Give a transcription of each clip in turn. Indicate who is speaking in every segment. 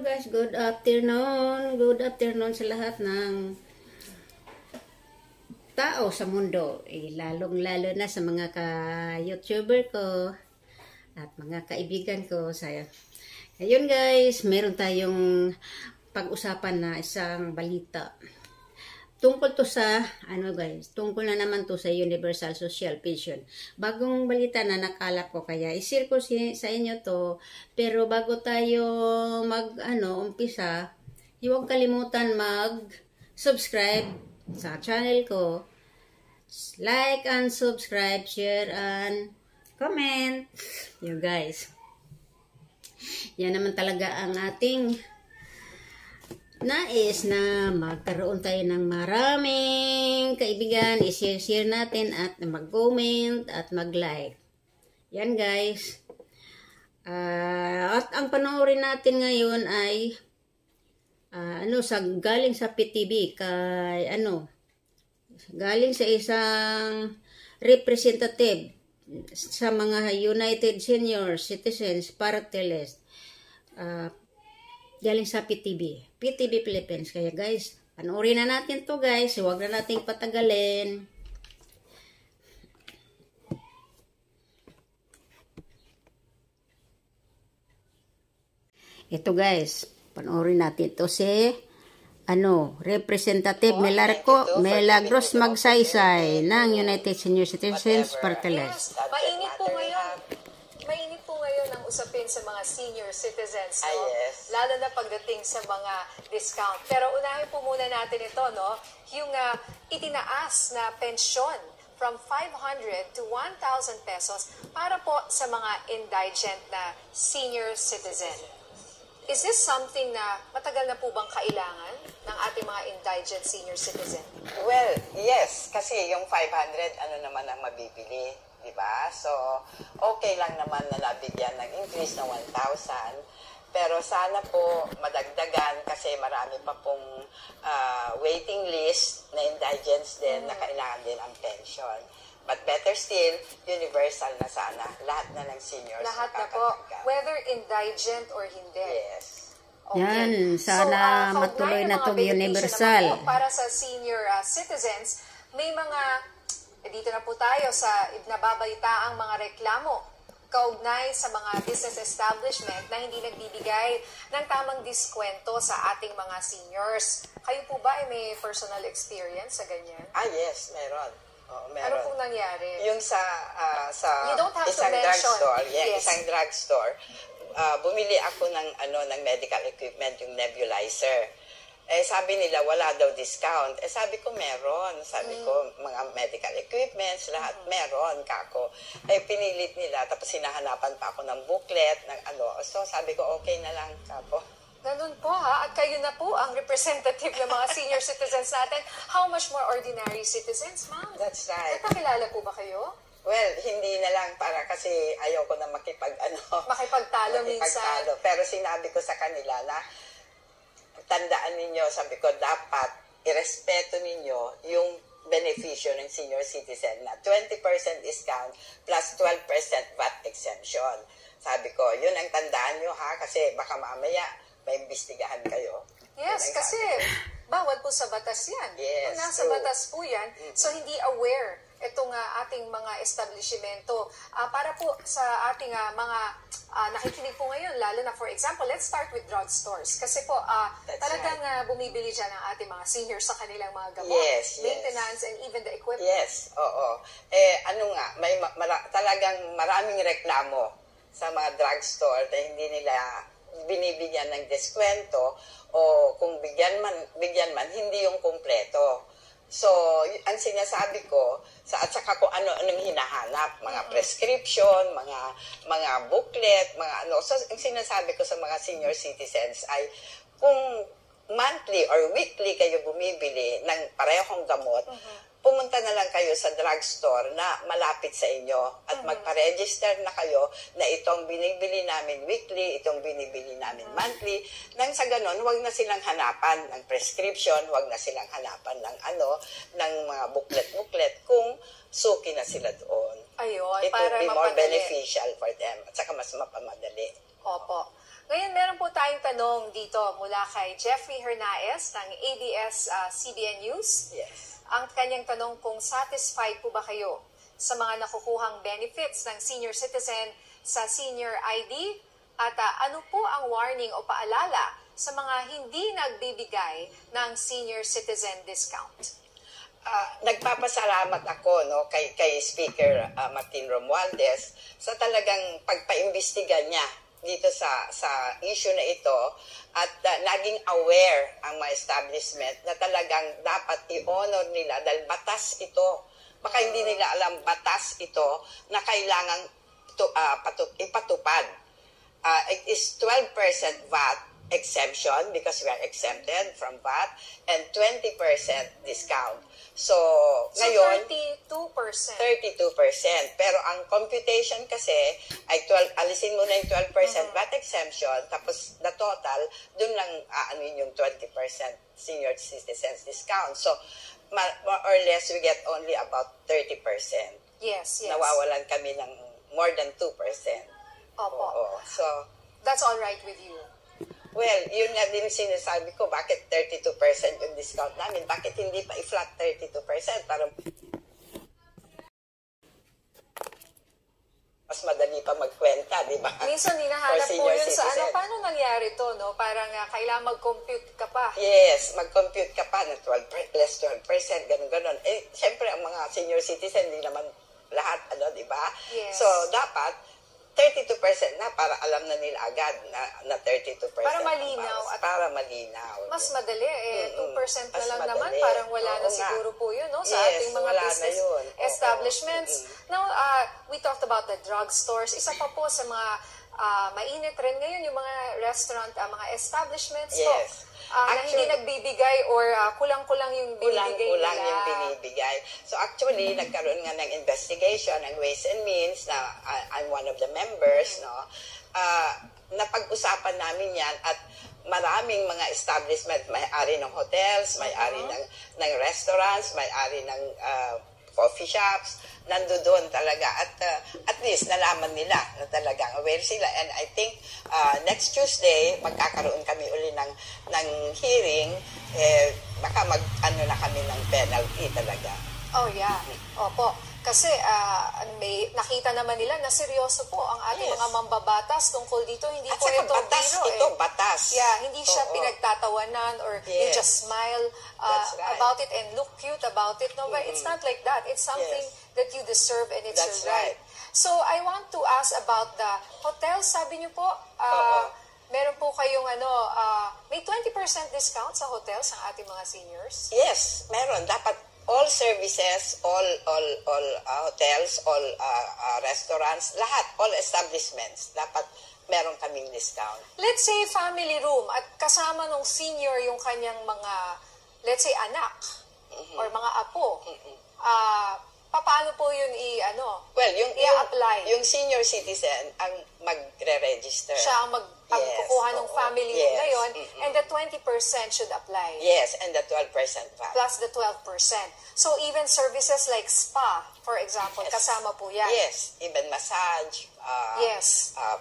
Speaker 1: guys, good afternoon. Good afternoon sa lahat ng tao sa mundo. Lalong-lalo na sa mga ka-YouTuber ko at mga kaibigan ko. Ayun guys, meron tayong pag-usapan na isang balita. Tungkol to sa, tungkol na naman to sa Universal Social Pension. Bagong balita na nakalap ko, kaya i-share ko sa inyo to. Pero bago tayo umpisa, huwag kalimutan mag-subscribe sa channel ko. Like and subscribe, share and comment. You guys. Yan naman talaga ang ating nais na magkaroon tayo ng maraming kaibigan, i-share natin at mag-comment at mag-like. Yan guys. At ang panoorin natin ngayon ay galing sa PTV galing sa isang representative sa mga United Senior Citizens Party List. Galing sa PTV Philippines. Kaya guys, panoorin na natin to guys. Huwag na nating patagalin. Ito guys, panoorin natin to si Representative Milagros Magsaysay ng United Senior Citizens Party List.
Speaker 2: Mainit po ngayon ang usapin sa mga senior citizens, no?
Speaker 3: Yes.
Speaker 2: Lalo na pagdating sa mga discount. Pero unahin po muna natin ito, no? Yung itinaas na pensyon from 500 to 1,000 pesos para po sa mga indigent na senior citizen. Is this something na matagal na po bang kailangan ng ating mga indigent senior citizen?
Speaker 3: Well, yes. Kasi yung 500, naman ang mabibili. Diba? So, okay lang naman na nabigyan ng increase ng 1,000. Pero sana po madagdagan kasi marami pa pong waiting list na indigents din na kailangan din ang pension. But better still, universal na sana. Lahat na ng seniors.
Speaker 2: Lahat na po. Whether indigent or hindi.
Speaker 3: Yes.
Speaker 2: Okay.
Speaker 1: Yan, sana matuloy na itong universal.
Speaker 2: Para sa senior citizens, may mga, dito na po tayo sa nababalitaang mga reklamo kaugnay sa mga business establishment na hindi nagbibigay ng tamang diskwento sa ating mga seniors. Kayo po ba ay may personal experience sa ganyan?
Speaker 3: Yes, meron. Meron.
Speaker 2: Ano pong nangyari?
Speaker 3: Yung sa
Speaker 2: isang
Speaker 3: drugstore,
Speaker 2: yes.
Speaker 3: Isang drugstore, bumili ako ng medical equipment, yung nebulizer. Sabi nila wala daw discount. Sabi ko meron. Sabi ko mga medical equipments, lahat meron kako. Pinilit nila tapos hinahanapan pa ako ng booklet ng So sabi ko okay na lang kako.
Speaker 2: Ganun po at kayo na po ang representative ng mga senior citizens natin. How much more ordinary citizens, ma'am?
Speaker 3: That's right.
Speaker 2: Nakakilala po ba kayo?
Speaker 3: Well, hindi na lang para kasi ayoko na
Speaker 2: makipagtalo minsan.
Speaker 3: Pero sinabi ko sa kanila na tandaan ninyo, sabi ko, dapat irespeto ninyo yung benepisyo ng senior citizen na 20% discount plus 12% VAT exemption. Sabi ko, yun ang tandaan nyo ha, kasi baka mamaya may imbestigahan kayo.
Speaker 2: Yes, kasi bawal po sa batas yan.
Speaker 3: Yes,
Speaker 2: nasa batas po yan, so hindi aware itong ating mga establishmento. Para po sa ating mga nakikinig po ngayon, lalo na for example, let's start with drugstores. Kasi po talagang bumibili dyan ang ating mga seniors sa kanilang mga gamot, maintenance, and even the equipment.
Speaker 3: Yes, oo. Talagang maraming reklamo sa mga drugstore na hindi nila binibigyan ng deskwento o kung bigyan man, hindi yung kumpleto. So, ang sinasabi ko, at saka kung anong hinahanap, mga prescription, mga booklet, So, ang sinasabi ko sa mga senior citizens ay, kung monthly or weekly kayo bumibili ng parehong gamot, pumunta na lang kayo sa drugstore na malapit sa inyo at magpa-register na kayo na itong binibili namin weekly, itong binibili namin monthly. Nang sa ganon, huwag na silang hanapan ng prescription, huwag na silang hanapan ng mga booklet kung suki na sila doon.
Speaker 2: Ayun,
Speaker 3: It would be more beneficial for them at saka mas mapamadali.
Speaker 2: Opo. Ngayon, meron po tayong tanong dito mula kay Jeffrey Hernaez ng ABS-CBN News.
Speaker 3: Yes.
Speaker 2: Ang kanyang tanong kung satisfied po ba kayo sa mga nakukuhang benefits ng senior citizen sa senior ID at ano po ang warning o paalala sa mga hindi nagbibigay ng senior citizen discount?
Speaker 3: Nagpapasalamat ako kay Speaker Martin Romualdez sa talagang pagpaimbestiga niya dito sa issue na ito at naging aware ang mga establishment na talagang dapat i-honor nila dahil batas ito. Baka hindi nila alam batas ito na kailangang ipatupad. It is 12% VAT exemption because we are exempted from VAT and 20% discount. So ngayon,
Speaker 2: 32%.
Speaker 3: 32%. Pero ang computation kasi ay alisin mo na yung 12% VAT exemption, tapos the total, dun lang yung 20% senior citizens discount. So more or less, we get only about 30%.
Speaker 2: Yes.
Speaker 3: Nawawalan kami ng more than 2%.
Speaker 2: Opo.
Speaker 3: Oo. So,
Speaker 2: that's all right with you.
Speaker 3: well, yun nga din sinasabi ko, bakit 32% yung discount namin? Bakit hindi pa i-flat 32%? Para mas madali pa magkwenta, di ba?
Speaker 2: Minsan hinahanap po yun sa ano, paano nangyari to, no? Parang kailangan mag-compute ka pa.
Speaker 3: Yes, mag-compute ka pa na 12%, less 12%, ganun-ganun. Eh, syempre, ang mga senior citizen, hindi naman lahat, di ba?
Speaker 2: Yes.
Speaker 3: So, dapat, 32% na para alam na nila agad na 32%.
Speaker 2: Para malinaw.
Speaker 3: Para malinaw.
Speaker 2: Mas madali, 2% na lang
Speaker 3: madali.
Speaker 2: naman. Parang wala na siguro po yun, no? Sa ating mga business establishments. Now, we talked about the drugstores. Isa pa po sa mga mainit rin ngayon yung mga restaurant, mga establishments po. Na hindi nagbibigay or kulang-kulang yung binibigay nila.
Speaker 3: Kulang yung binibigay. So actually, nagkaroon nga ng investigation ng Ways and Means na I'm one of the members, napag-usapan namin yan at maraming mga establishment, may-ari ng hotels, may-ari ng restaurants, may-ari ng coffee shops, nandoon talaga. At least nalaman nila na talagang aware sila. And I think next Tuesday, magkakaroon kami uli ng hearing, baka na kami ng penalty talaga.
Speaker 2: Oh, yeah. Opo. Kasi may nakita naman nila na seryoso po ang ating mga mambabatas tungkol dito. Hindi
Speaker 3: at
Speaker 2: po ito
Speaker 3: batas,
Speaker 2: biro.
Speaker 3: Ito, batas.
Speaker 2: Yeah, hindi siya pinagtatawanan or you just smile about it and look cute about it. No, but it's not like that. It's something that you deserve and it's your right. So, I want to ask about the hotel. Sabi niyo po, meron po kayong may 20% discount sa hotels ang ating mga seniors?
Speaker 3: Yes, meron. Dapat all services, all hotels, all restaurants, lahat, all establishments, dapat meron kaming discount.
Speaker 2: Let's say family room at kasama nung senior yung kanyang mga, let's say anak or mga apo. Paano po yun
Speaker 3: Well,
Speaker 2: i-apply?
Speaker 3: Yung senior citizen ang magre-register.
Speaker 2: Siya ang magkukuha ng family room na yun, and the 20% should apply.
Speaker 3: Yes, and the 12% VAT.
Speaker 2: Plus the 12%. So even services like spa, for example, kasama po yan.
Speaker 3: Yes, even massage,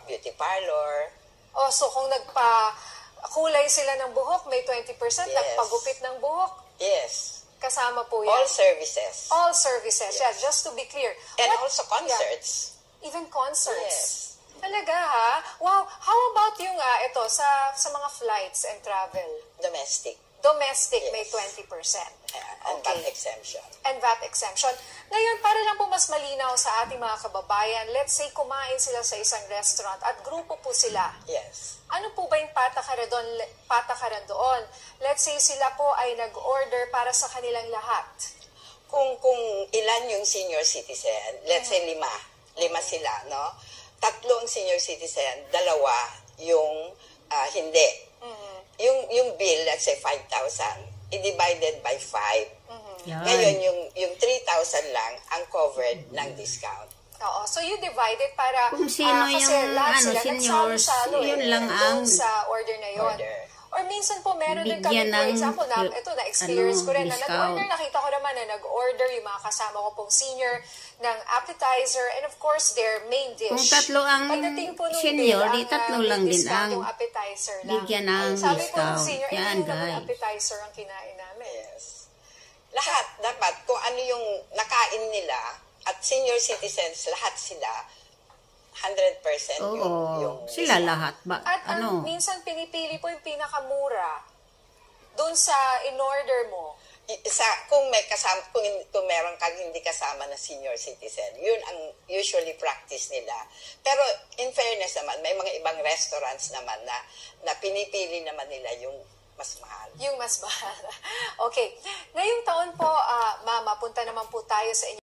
Speaker 3: beauty parlor.
Speaker 2: Oh, so kung nagpa-kulay sila ng buhok, may 20%, nagpagupit ng buhok.
Speaker 3: Yes.
Speaker 2: Kasama po yan.
Speaker 3: All services.
Speaker 2: All services, just to be clear.
Speaker 3: And also concerts.
Speaker 2: Yeah. Even concerts.
Speaker 3: Yes.
Speaker 2: Talaga ha? Wow. How about yung ito, sa mga flights and travel?
Speaker 3: Domestic.
Speaker 2: Domestic, may 20%.
Speaker 3: And VAT exemption.
Speaker 2: And VAT exemption. Ngayon, para lang po mas malinaw sa ating mga kababayan, let's say kumain sila sa isang restaurant at grupo po sila.
Speaker 3: Yes.
Speaker 2: Ano po ba yung patakaran doon? Let's say sila po ay nag-order para sa kanilang lahat.
Speaker 3: Kung ilan yung senior citizen, let's say 5 sila, no? 3 ang senior citizen, 2 yung hindi. Yung bill, let's say 5,000, i-divided by 5. Ngayon, yung 3,000 lang ang covered ng discount.
Speaker 2: Oo. So, you divide it para
Speaker 1: kung sino
Speaker 2: kasi
Speaker 1: yung
Speaker 2: lahat sila
Speaker 1: seniors,
Speaker 2: nagsalo-salo
Speaker 1: yun lang ang
Speaker 2: sa order na yun. Or minsan po, meron din kami,
Speaker 1: Bigyan
Speaker 2: for
Speaker 1: ng,
Speaker 2: example, ito, na-experience ko rin, na
Speaker 1: discount.
Speaker 2: nag-order, nakita ko naman na nag-order yung mga kasama ko pong senior ng appetizer and of course, their main dish.
Speaker 1: Kung tatlo ang
Speaker 2: Pagdating po nung
Speaker 1: senior,
Speaker 2: bill,
Speaker 1: di tatlo lang din
Speaker 2: discount
Speaker 1: ang
Speaker 2: yung appetizer lang.
Speaker 1: bigyan ng
Speaker 2: Sabi po nung
Speaker 1: discount.
Speaker 2: senior,
Speaker 1: Yan,
Speaker 2: hindi naman
Speaker 1: guys.
Speaker 2: appetizer ang kinain namin.
Speaker 3: Yes. Lahat, dapat, kung ano yung nakain nila, at senior citizens, lahat sila, 100% yung
Speaker 1: sila
Speaker 3: discount.
Speaker 1: lahat.
Speaker 2: At ang minsan pinipili po yung pinakamura doon sa in-order mo.
Speaker 3: Kung may kasama, kung meron kang hindi kasama na senior citizen, yun ang usually practice nila. Pero in fairness naman, may mga ibang restaurants naman na pinipili naman nila yung mas mahal.
Speaker 2: Yung mas mahal. Okay. Ngayong taon po, Mama, punta naman po tayo sa inyo.